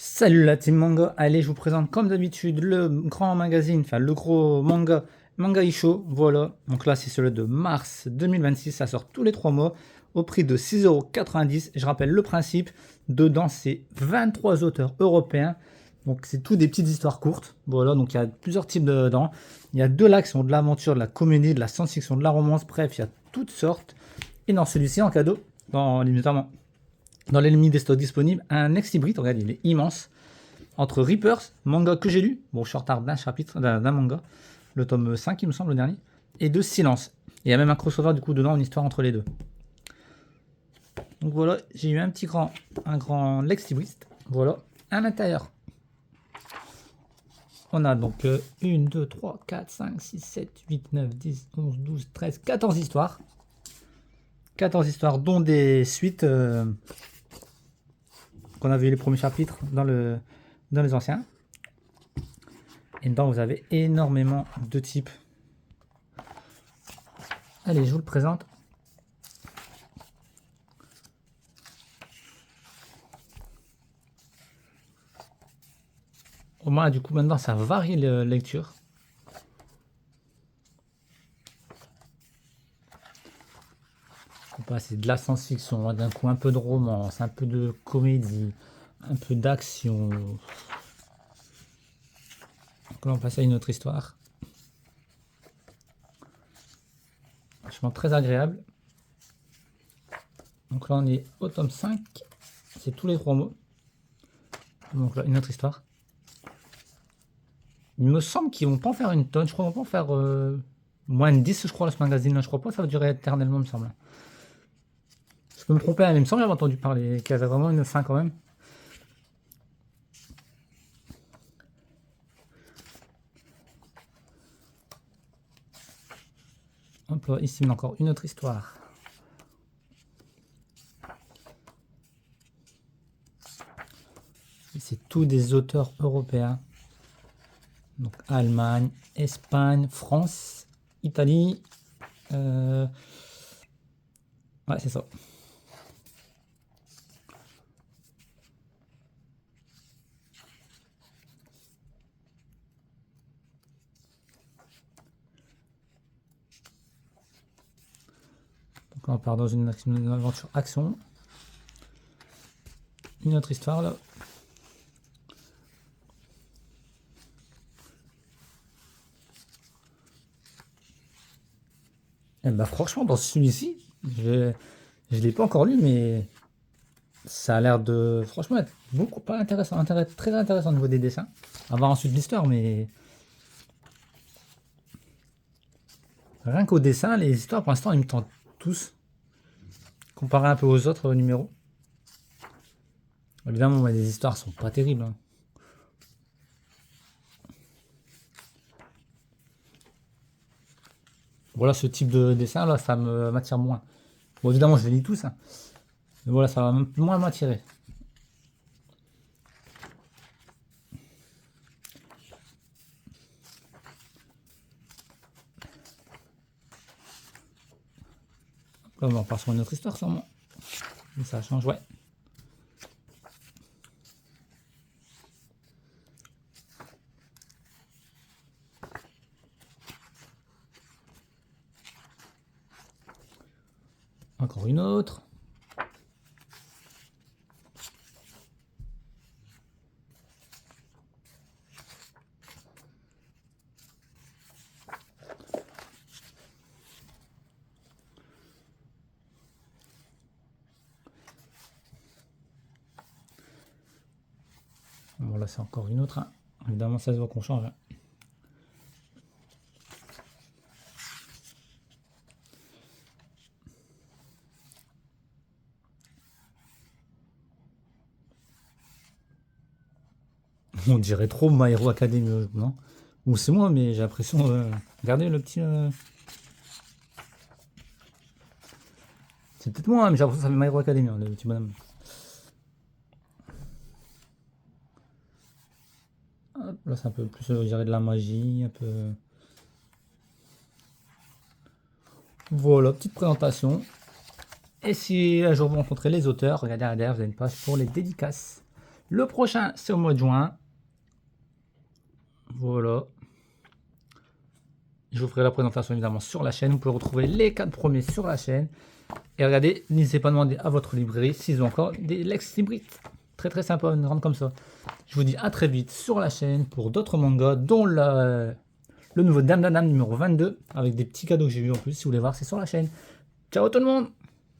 Salut la team manga, allez je vous présente comme d'habitude le grand magazine, enfin le gros manga, Manga Isho, voilà. Donc là c'est celui de mars 2026, ça sort tous les 3 mois au prix de 6,90 €. Je rappelle le principe, dedans c'est 23 auteurs européens, donc c'est tout des petites histoires courtes, voilà, donc il y a plusieurs types dedans. Il y a de l'action, de l'aventure, de la comédie, de la science-fiction, de la romance, bref, il y a toutes sortes. Et dans celui-ci en cadeau, notamment dans l'ennemi des stocks disponibles, un ex-hybride, regarde il est immense, entre Reapers, manga que j'ai lu, bon je suis en retard d'un chapitre, d'un manga, le tome 5 il me semble le dernier, et de Silence. Et il y a même un crossover du coup dedans, une histoire entre les deux. Donc voilà, j'ai eu un grand Lex Libris, voilà, à l'intérieur. On a donc 1, 2, 3, 4, 5, 6, 7, 8, 9, 10, 11, 12, 13, 14 histoires. 14 histoires dont des suites qu'on a vu les premiers chapitres dans les anciens. Et dedans, vous avez énormément de types. Allez, je vous le présente. Au moins, du coup, maintenant, ça varie les lectures. C'est de la science-fiction, d'un coup un peu de romance, un peu de comédie, un peu d'action. Donc là, on passe à une autre histoire. Franchement, très agréable. Donc là, on est au tome 5. C'est tous les 3 mots. Donc là, une autre histoire. Il me semble qu'ils vont pas en faire une tonne. Je crois qu'ils vont pas en faire moins de 10, je crois, ce magazine-là. Je crois pas que ça va durer éternellement, il me semble. Je peux me tromper, mais il me semble que j'avais entendu parler qu'il y avait vraiment une fin quand même. Hop là, ici, encore une autre histoire. C'est tous des auteurs européens. Donc Allemagne, Espagne, France, Italie. Ouais, c'est ça. Donc là, on part dans une aventure action. Une autre histoire là. Et bah franchement, dans celui-ci, je l'ai pas encore lu, mais ça a l'air de franchement être beaucoup pas intéressant, très intéressant au niveau des dessins. À voir ensuite l'histoire, mais rien qu'au dessin, les histoires pour l'instant ils me tentent tous. Comparé un peu aux autres numéros. Évidemment, les histoires sont pas terribles. Hein. Voilà, ce type de dessin là, ça m'attire moins. Bon, évidemment, je les lis tous, hein. Mais voilà, ça va moins m'attirer. Là, on part sur une autre histoire, sûrement. Mais ça change, ouais. Encore une autre. Bon, là, c'est encore une autre. Hein. Évidemment, ça se voit qu'on change. Hein. On dirait trop My Hero Academy, non? Ou c'est moi, mais j'ai l'impression. Regardez le petit. C'est peut-être moi, mais j'ai l'impression que ça fait My Hero Academy, hein, le petit bonhomme. Hop, là, c'est un peu plus, je dirais, de la magie, un peu. Voilà, petite présentation. Et si un jour vous rencontrez les auteurs, regardez derrière, vous avez une page pour les dédicaces. Le prochain, c'est au mois de juin. Voilà. Je vous ferai la présentation évidemment sur la chaîne. Vous pouvez retrouver les 4 premiers sur la chaîne. Et regardez, n'hésitez pas à demander à votre librairie s'ils ont encore des Lex Libris. Très très sympa, une rente comme ça. Je vous dis à très vite sur la chaîne pour d'autres mangas, dont le nouveau Dame Dame numéro 22, avec des petits cadeaux que j'ai eu en plus. Si vous voulez voir, c'est sur la chaîne. Ciao tout le monde!